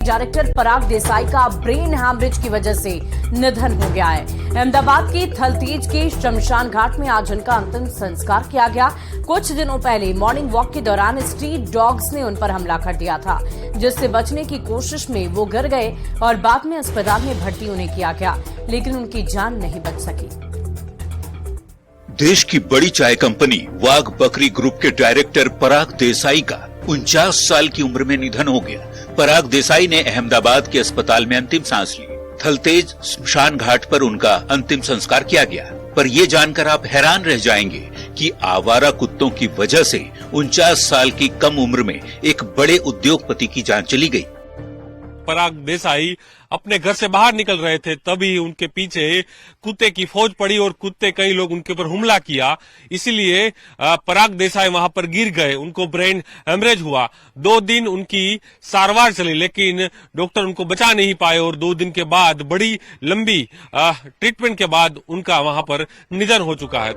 Director पराग देसाई का brain haemorrhage की वजह से निधन हो गया है। अहमदाबाद के थलतेज के शमशान घाट में आज उनका अंतिम संस्कार किया गया। कुछ दिनों पहले मॉर्निंग वॉक के दौरान स्ट्रीट डॉग्स ने उन पर हमला कर दिया था, जिससे बचने की कोशिश में वो गिर गए और बाद में अस्पताल में भर्ती उन्हें किया गया, लेकिन उनकी जान नहीं बच सकी। देश की बड़ी चाय कंपनी वाघ बकरी ग्रुप के डायरेक्टर पराग देसाई का 49 साल की उम्र में निधन हो गया। पराग देसाई ने अहमदाबाद के अस्पताल में अंतिम सांस ली। थलतेज शमशान घाट पर उनका अंतिम संस्कार किया गया। पर ये जानकर आप हैरान रह जाएंगे कि आवारा कुत्तों की वजह से 49 साल की कम उम्र में एक बड़े उद्योगपति की जान चली गई। पराग देसाई अपने घर से बाहर निकल रहे थे, तभी उनके पीछे कुत्ते की फौज पड़ी और कुत्ते कई लोग उनके ऊपर हमला किया। इसीलिए पराग देसाई वहां पर गिर गए, उनको ब्रेन हेमरेज हुआ। 2 दिन उनकी सारवार चली, लेकिन डॉक्टर उनको बचा नहीं पाए और 2 दिन के बाद बड़ी लंबी ट्रीटमेंट के बाद उनका वहां पर निधन हो चुका है।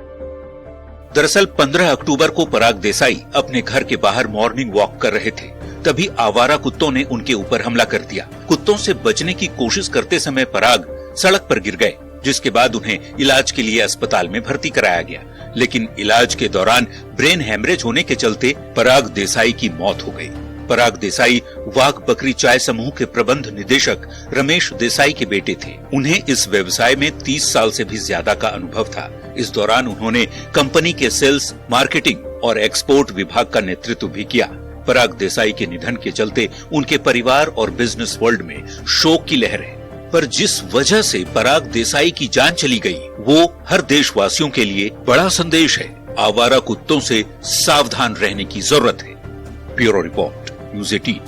दरअसल 15 अक्टूबर को पराग देसाई अपने घर के बाहर मॉर्निंग वॉक कर रहे थे, तभी आवारा कुत्तों ने उनके ऊपर हमला कर दिया। कुत्तों से बचने की कोशिश करते समय पराग सड़क पर गिर गए, जिसके बाद उन्हें इलाज के लिए अस्पताल में भर्ती कराया गया, लेकिन इलाज के दौरान ब्रेन हेमरेज होने के चलते पराग देसाई की मौत हो गई। पराग देसाई वाघ बकरी चाय समूह के प्रबंध निदेशक रमेश देसाई के बेटे थे। उन्हें इस व्यवसाय में 30 साल से भी ज्यादा का अनुभव था। इस दौरान उन्होंने कंपनी के सेल्स, मार्केटिंग और एक्सपोर्ट विभाग का नेतृत्व भी किया। पराग देसाई के निधन के चलते उनके परिवार और बिजनेस वर्ल्ड में शोक की लहर है। पर जिस वजह से पराग देसाई की जान चली गई, वो हर देशवासियों के लिए बड़ा संदेश है। आवारा कुत्तों से सावधान रहने की जरूरत है। Bureau report, news 18।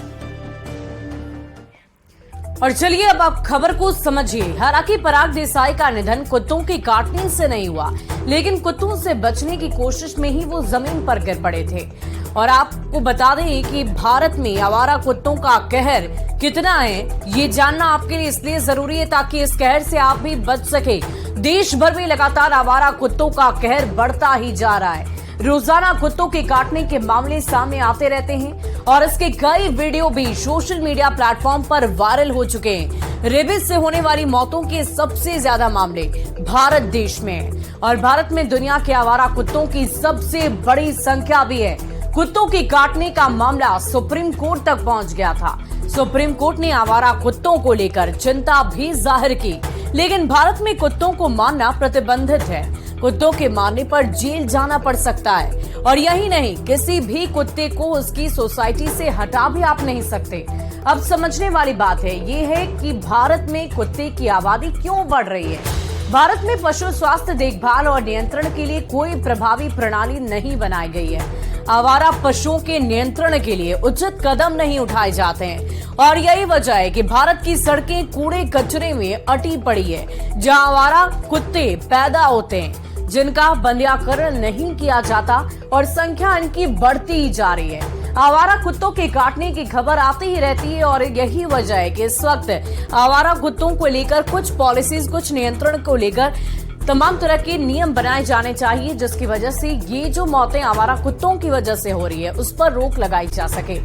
और चलिए अब आप खबर को समझिए। हालांकि पराग देसाई का निधन कुत्तों के काटने से नहीं हुआ, लेकिन कुत्तों से बचने की कोशिश में ही वो जमीन पर गिर पड़े थे। और आपको बता दें कि भारत में आवारा कुत्तों का कहर कितना है, ये जानना आपके लिए इसलिए जरूरी है ताकि इस कहर से आप भी बच सके। देश भर में लगातार आवारा कुत्तों का कहर बढ़ता ही जा रहा है। रोजाना कुत्तों के काटने के मामले सामने आते रहते हैं और इसके कई वीडियो भी सोशल मीडिया प्लेटफॉर्म पर वायरल हो चुके हैं। रेबीज से होने वाली मौतों के सबसे ज्यादा मामले भारत देश में हैं और भारत में दुनिया के आवारा कुत्तों की सबसे बड़ी संख्या भी है। कुत्तों के काटने का मामला सुप्रीम कोर्ट तक पहुंच गया था। सुप्रीम कोर्ट ने आवारा कुत्तों को लेकर चिंता भी जाहिर की, लेकिन भारत में कुत्तों को मारना प्रतिबंधित है। कुत्तों के मारने पर जेल जाना पड़ सकता है और यही नहीं, किसी भी कुत्ते को उसकी सोसाइटी से हटा भी आप नहीं सकते। अब समझने वाली बात है ये है कि भारत में कुत्ते की आबादी क्यों बढ़ रही है। भारत में पशु स्वास्थ्य देखभाल और नियंत्रण के लिए कोई प्रभावी प्रणाली नहीं बनाई गई है। आवारा पशुओं के नियंत्रण के लिए उचित कदम नहीं उठाए जाते हैं और यही वजह है कि भारत की सड़कें कूड़े कचरे में अटी पड़ी है, जहां आवारा कुत्ते पैदा होते हैं जिनका बंध्याकरण नहीं किया जाता और संख्या इनकी बढ़ती ही जा रही है। आवारा कुत्तों के काटने की खबर आती ही रहती है और यही वजह है कि इस वक्त आवारा कुत्तों को लेकर कुछ पॉलिसीज, कुछ नियंत्रण को लेकर तमाम तरह के नियम बनाए जाने चाहिए, जिसकी वजह से ये जो मौतें आवारा कुत्तों की वजह से हो रही है उस पर रोक लगाई जा सके।